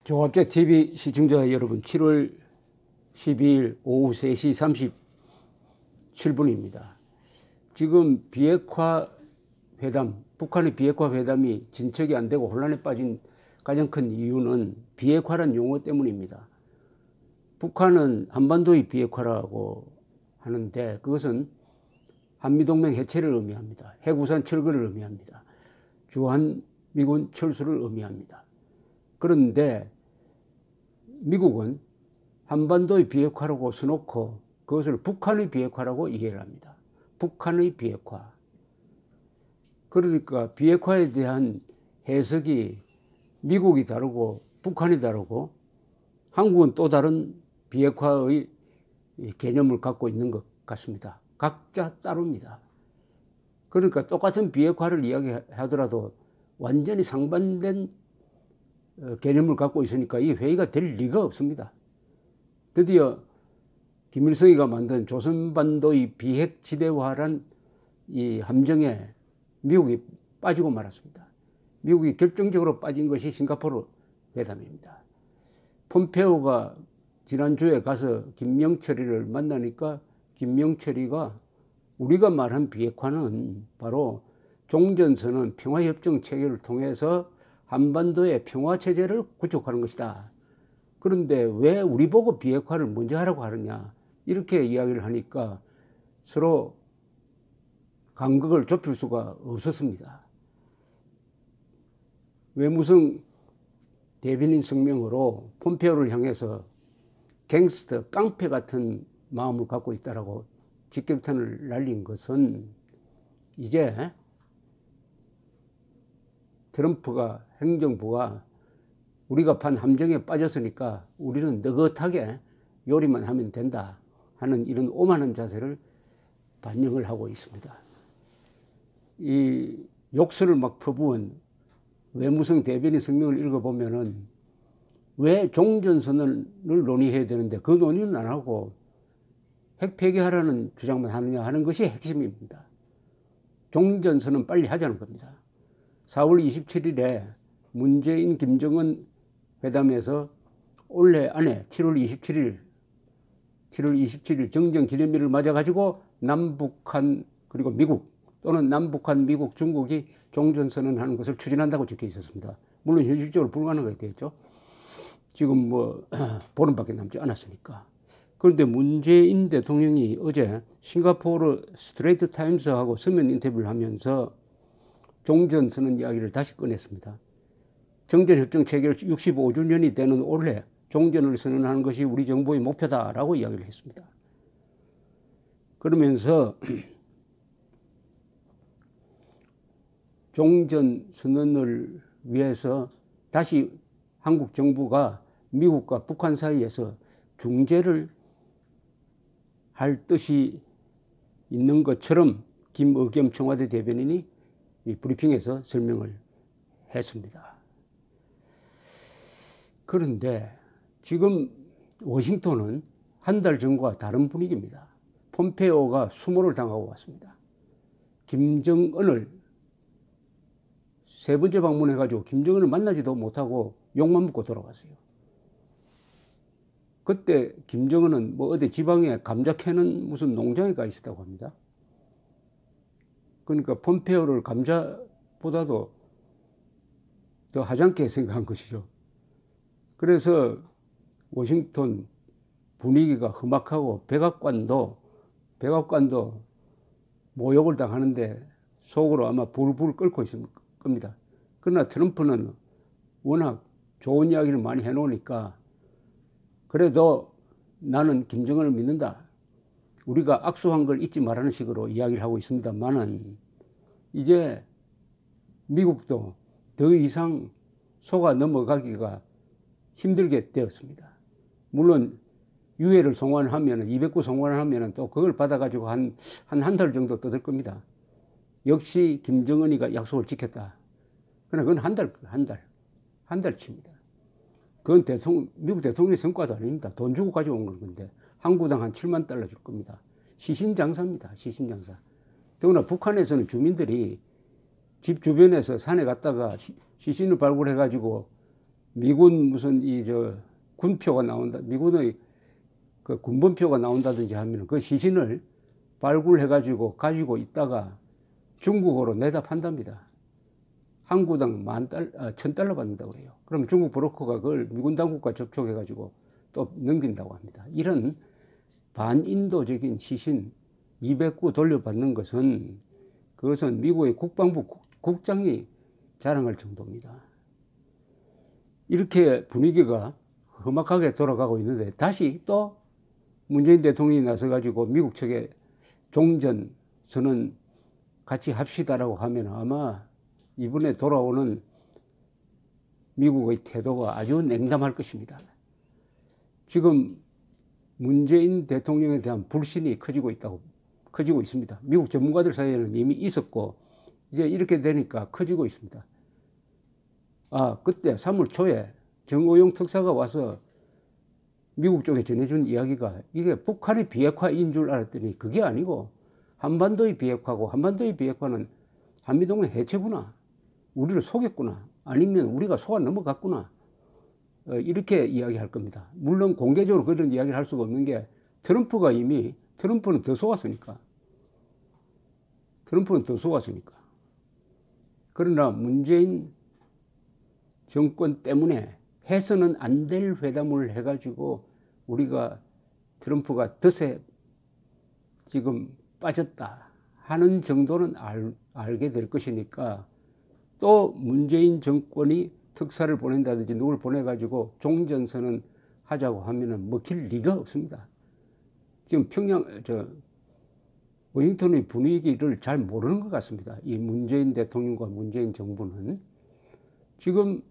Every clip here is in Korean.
종합제 TV 시청자 여러분, 7월 12일 오후 3시 37분입니다. 지금 비핵화 회담, 북한의 비핵화 회담이 진척이 안 되고 혼란에 빠진 가장 큰 이유는 비핵화란 용어 때문입니다. 북한은 한반도의 비핵화라고 하는데 그것은 한미동맹 해체를 의미합니다. 핵우산 철거를 의미합니다. 주한미군 철수를 의미합니다. 그런데 미국은 한반도의 비핵화라고 써놓고 그것을 북한의 비핵화라고 이해를 합니다. 북한의 비핵화. 그러니까 비핵화에 대한 해석이 미국이 다르고 북한이 다르고 한국은 또 다른 비핵화의 개념을 갖고 있는 것 같습니다. 각자 따릅니다. 그러니까 똑같은 비핵화를 이야기하더라도 완전히 상반된 개념을 갖고 있으니까 이 회의가 될 리가 없습니다. 드디어 김일성이가 만든 조선반도의 비핵지대화란 이 함정에 미국이 빠지고 말았습니다. 미국이 결정적으로 빠진 것이 싱가포르 회담입니다. 폼페오가 지난주에 가서 김명철이를 만나니까 김명철이가 우리가 말한 비핵화는 바로 종전선언 평화협정 체결을 통해서 한반도의 평화체제를 구축하는 것이다. 그런데 왜 우리 보고 비핵화를 먼저 하라고 하느냐 이렇게 이야기를 하니까 서로 간극을 좁힐 수가 없었습니다. 외무성 대변인 성명으로 폼페오를 향해서 갱스터, 깡패 같은 마음을 갖고 있다라고 직격탄을 날린 것은 이제 트럼프가 행정부가 우리가 판 함정에 빠졌으니까 우리는 느긋하게 요리만 하면 된다 하는 이런 오만한 자세를 반영을 하고 있습니다. 이 욕설을 막 퍼부은 외무성 대변인 성명을 읽어보면은 왜 종전선언을 논의해야 되는데 그 논의는 안 하고 핵 폐기하라는 주장만 하느냐 하는 것이 핵심입니다. 종전선언 빨리 하자는 겁니다. 4월 27일에 문재인 김정은 회담에서 올해 안에 7월 27일 정전기념일을 맞아가지고 남북한 그리고 미국 또는 남북한 미국 중국이 종전선언하는 것을 추진한다고 적혀 있었습니다. 물론 현실적으로 불가능하게 되었죠. 지금 뭐 보름밖에 남지 않았으니까. 그런데 문재인 대통령이 어제 싱가포르 스트레이트 타임스하고 서면 인터뷰를 하면서 종전선언 이야기를 다시 꺼냈습니다. 정전협정 체결 65주년이 되는 올해 종전을 선언하는 것이 우리 정부의 목표다라고 이야기를 했습니다. 그러면서 종전선언을 위해서 다시 한국 정부가 미국과 북한 사이에서 중재를 할 뜻이 있는 것처럼 김의겸 청와대 대변인이 이 브리핑에서 설명을 했습니다. 그런데 지금 워싱턴은 한 달 전과 다른 분위기입니다. 폼페오가 수모를 당하고 왔습니다. 김정은을 세 번째 방문해가지고 김정은을 만나지도 못하고 욕만 먹고 돌아왔어요. 그때 김정은은 뭐 어디 지방에 감자 캐는 무슨 농장에 가 있었다고 합니다. 그러니까 폼페오를 감자보다도 더 하찮게 생각한 것이죠. 그래서 워싱턴 분위기가 험악하고 백악관도 모욕을 당하는데 속으로 아마 불불 끓고 있을 겁니다. 그러나 트럼프는 워낙 좋은 이야기를 많이 해놓으니까 그래도 나는 김정은을 믿는다. 우리가 악수한 걸 잊지 말라는 식으로 이야기를 하고 있습니다만은 이제 미국도 더 이상 속아 넘어가기가 힘들게 되었습니다. 물론 유해를 송환하면 209 송환을 하면 또 그걸 받아가지고 한 달 정도 떠들 겁니다. 역시 김정은이가 약속을 지켰다. 그러나 그건 한 달치입니다. 그건 미국 대통령의 성과도 아닙니다. 돈 주고 가져온 건데 한국당 한 7만 달러 줄 겁니다. 시신장사입니다. 시신장사. 더구나 북한에서는 주민들이 집 주변에서 산에 갔다가 시신을 발굴해가지고 미군 무슨 군표가 나온다, 미군의 그 군번표가 나온다든지 하면 그 시신을 발굴해가지고 가지고 있다가 중국으로 내다 판답니다. 한 구당 $1000 받는다고 그래요. 그럼 중국 브로커가 그걸 미군 당국과 접촉해가지고 또 넘긴다고 합니다. 이런 반인도적인 시신 200구 돌려받는 것은 그것은 미국의 국방부 국장이 자랑할 정도입니다. 이렇게 분위기가 험악하게 돌아가고 있는데 다시 또 문재인 대통령이 나서가지고 미국 측에 종전 선언 같이 합시다라고 하면 아마 이번에 돌아오는 미국의 태도가 아주 냉담할 것입니다. 지금 문재인 대통령에 대한 불신이 커지고 있습니다. 미국 전문가들 사이에는 이미 있었고 이제 이렇게 되니까 커지고 있습니다. 그때 3월 초에 정의용 특사가 와서 미국 쪽에 전해준 이야기가 이게 북한의 비핵화인 줄 알았더니 그게 아니고 한반도의 비핵화고, 한반도의 비핵화는 한미동맹 해체구나, 우리를 속였구나, 아니면 우리가 속아 넘어갔구나, 이렇게 이야기할 겁니다. 물론 공개적으로 그런 이야기를 할 수가 없는 게 트럼프는 더 속았으니까. 그러나 문재인 정권 때문에 해서는 안 될 회담을 해가지고 우리가 트럼프가 덫에 지금 빠졌다 하는 정도는 알게 될 것이니까 또 문재인 정권이 특사를 보낸다든지 누굴 보내가지고 종전선언 하자고 하면은 먹힐 리가 없습니다. 지금 워싱턴의 분위기를 잘 모르는 것 같습니다. 이 문재인 대통령과 문재인 정부는 지금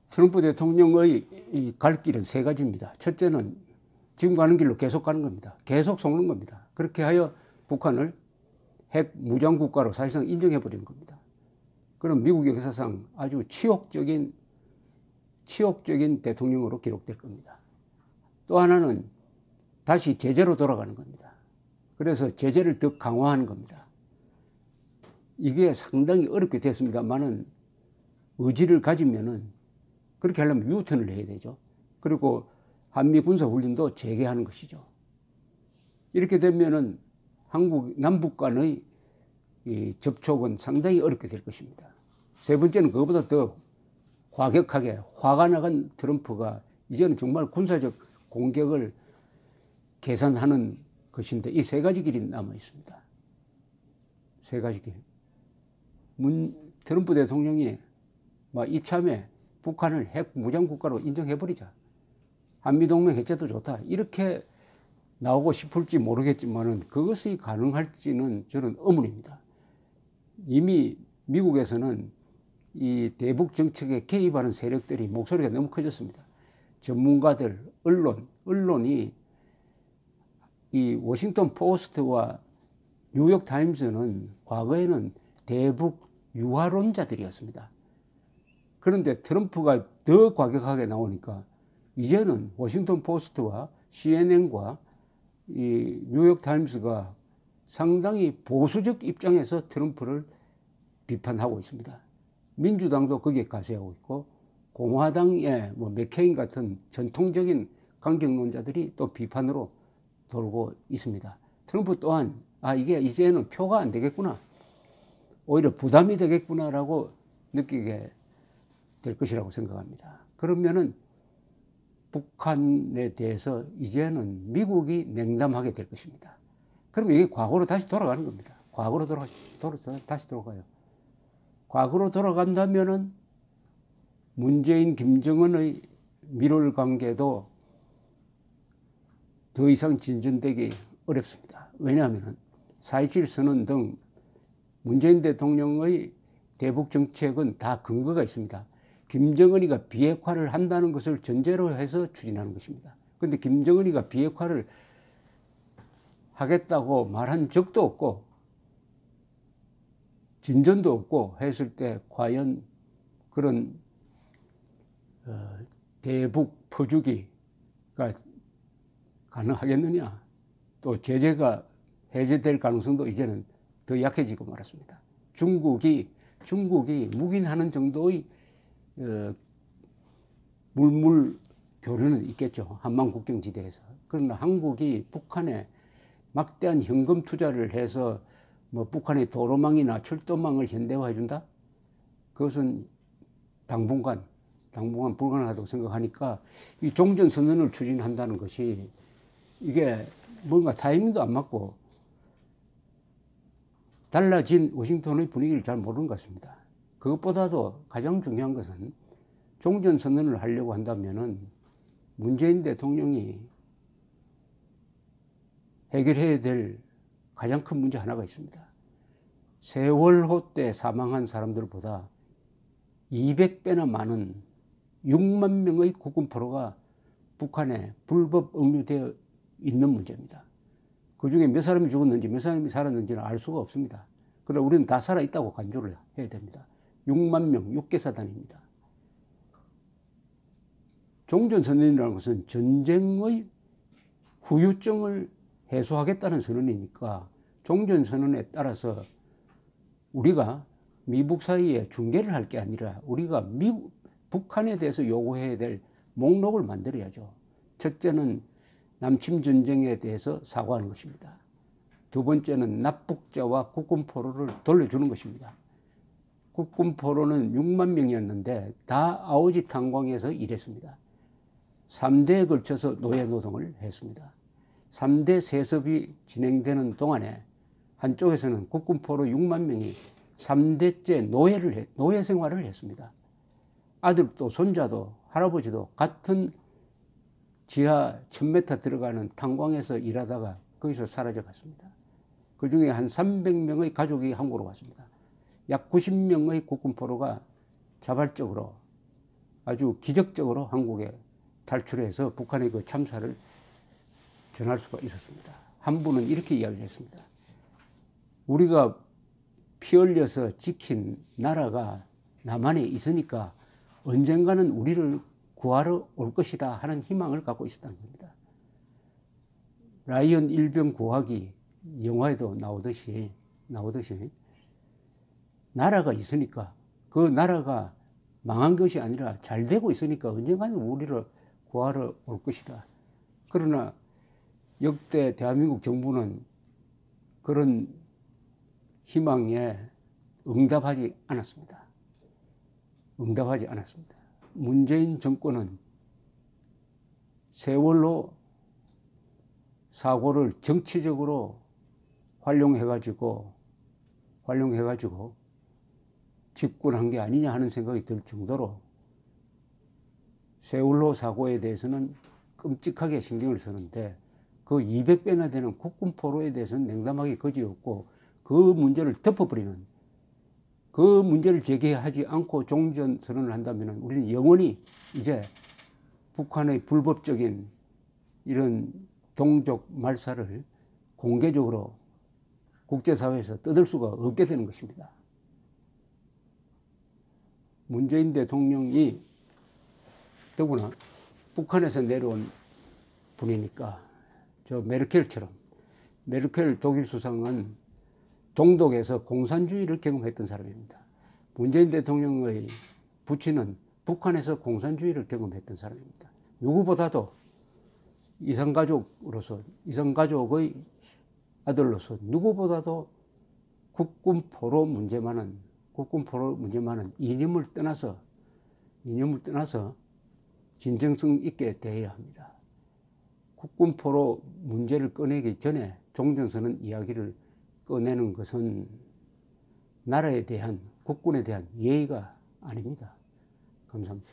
트럼프 대통령의 갈 길은 세 가지입니다. 첫째는 지금 가는 길로 계속 가는 겁니다. 계속 속는 겁니다. 그렇게 하여 북한을 핵 무장 국가로 사실상 인정해버리는 겁니다. 그럼 미국 역사상 아주 치욕적인 대통령으로 기록될 겁니다. 또 하나는 다시 제재로 돌아가는 겁니다. 그래서 제재를 더 강화하는 겁니다. 이게 상당히 어렵게 됐습니다만은 의지를 가지면은 그렇게 하려면 유턴을 해야 되죠. 그리고 한미 군사훈련도 재개하는 것이죠. 이렇게 되면은 남북 간의 이 접촉은 상당히 어렵게 될 것입니다. 세 번째는 그것보다 더 과격하게 화가 나간 트럼프가 이제는 정말 군사적 공격을 계산하는 것인데 이 세 가지 길이 남아 있습니다. 세 가지 길. 트럼프 대통령이 이참에 북한을 핵 무장 국가로 인정해버리자. 한미동맹 해체도 좋다. 이렇게 나오고 싶을지 모르겠지만은 그것이 가능할지는 저는 의문입니다. 이미 미국에서는 이 대북 정책에 개입하는 세력들이 목소리가 너무 커졌습니다. 전문가들, 언론이 이 워싱턴 포스트와 뉴욕 타임즈는 과거에는 대북 유화론자들이었습니다. 그런데 트럼프가 더 과격하게 나오니까 이제는 워싱턴 포스트와 CNN과 이 뉴욕 타임스가 상당히 보수적 입장에서 트럼프를 비판하고 있습니다. 민주당도 거기에 가세하고 있고 공화당의 맥케인 같은 전통적인 강경론자들이 또 비판으로 돌고 있습니다. 트럼프 또한 이게 이제는 표가 안 되겠구나, 오히려 부담이 되겠구나라고 느끼게 될 것이라고 생각합니다. 그러면은 북한에 대해서 이제는 미국이 냉담하게 될 것입니다. 그럼 이게 과거로 다시 돌아가는 겁니다. 과거로 다시 돌아가요. 과거로 돌아간다면은 문재인, 김정은의 밀월 관계도 더 이상 진전되기 어렵습니다. 왜냐하면 4.27 선언 등 문재인 대통령의 대북 정책은 다 근거가 있습니다. 김정은이가 비핵화를 한다는 것을 전제로 해서 추진하는 것입니다. 그런데 김정은이가 비핵화를 하겠다고 말한 적도 없고 진전도 없고 했을 때 과연 그런 대북 퍼주기가 가능하겠느냐, 또 제재가 해제될 가능성도 이제는 더 약해지고 말았습니다. 중국이 묵인하는 정도의 물물 교류는 있겠죠. 한반 국경지대에서. 그러나 한국이 북한에 막대한 현금 투자를 해서 뭐 북한의 도로망이나 철도망을 현대화해 준다? 그것은 당분간 불가능하다고 생각하니까 이 종전선언을 추진한다는 것이 이게 뭔가 타이밍도 안 맞고 달라진 워싱턴의 분위기를 잘 모르는 것 같습니다. 그것보다도 가장 중요한 것은 종전선언을 하려고 한다면은 문재인 대통령이 해결해야 될 가장 큰 문제 하나가 있습니다. 세월호 때 사망한 사람들보다 200배나 많은 6만 명의 국군포로가 북한에 불법 억류되어 있는 문제입니다. 그중에 몇 사람이 죽었는지 몇 사람이 살았는지는 알 수가 없습니다. 그러나 우리는 다 살아있다고 간주를 해야 됩니다. 6만 명, 6개사단입니다. 종전선언이라는 것은 전쟁의 후유증을 해소하겠다는 선언이니까 종전선언에 따라서 우리가 미북 사이에 중재를 할 게 아니라 우리가 북한에 대해서 요구해야 될 목록을 만들어야죠. 첫째는 남침 전쟁에 대해서 사과하는 것입니다. 두 번째는 납북자와 국군포로를 돌려주는 것입니다. 국군포로는 6만 명이었는데 다 아오지 탄광에서 일했습니다. 3대에 걸쳐서 노예노동을 했습니다. 3대 세습이 진행되는 동안에 한쪽에서는 국군포로 6만 명이 3대째 노예 생활을 했습니다. 아들도 손자도 할아버지도 같은 지하 1000m 들어가는 탄광에서 일하다가 거기서 사라져 갔습니다. 그 중에 한 300명의 가족이 한국으로 왔습니다. 약 90명의 국군포로가 자발적으로 아주 기적적으로 한국에 탈출해서 북한의 그 참사를 전할 수가 있었습니다. 한 분은 이렇게 이야기를 했습니다. 우리가 피 흘려서 지킨 나라가 남한에 있으니까 언젠가는 우리를 구하러 올 것이다 하는 희망을 갖고 있었다는 겁니다. 라이언 일병 구하기 영화에도 나오듯이 나라가 있으니까 그 나라가 망한 것이 아니라 잘 되고 있으니까 언젠가는 우리를 구하러 올 것이다. 그러나 역대 대한민국 정부는 그런 희망에 응답하지 않았습니다. 문재인 정권은 세월호 사고를 정치적으로 활용해가지고 집권한 게 아니냐 하는 생각이 들 정도로 세월호 사고에 대해서는 끔찍하게 신경을 쓰는데 그 200배나 되는 국군포로에 대해서는 냉담하게 거지없고 그 문제를 덮어버리는, 그 문제를 제기하지 않고 종전선언을 한다면 우리는 영원히 이제 북한의 불법적인 이런 동족 말살을 공개적으로 국제사회에서 떠들 수가 없게 되는 것입니다. 문재인 대통령이 더구나 북한에서 내려온 분이니까 저 메르켈처럼, 메르켈 독일 수상은 동독에서 공산주의를 경험했던 사람입니다. 문재인 대통령의 부친은 북한에서 공산주의를 경험했던 사람입니다. 누구보다도 이산가족의 아들로서 누구보다도 국군포로 문제만은 이념을 떠나서 진정성 있게 대해야 합니다. 국군포로 문제를 꺼내기 전에 종전선언 이야기를 꺼내는 것은 나라에 대한, 국군에 대한 예의가 아닙니다. 감사합니다.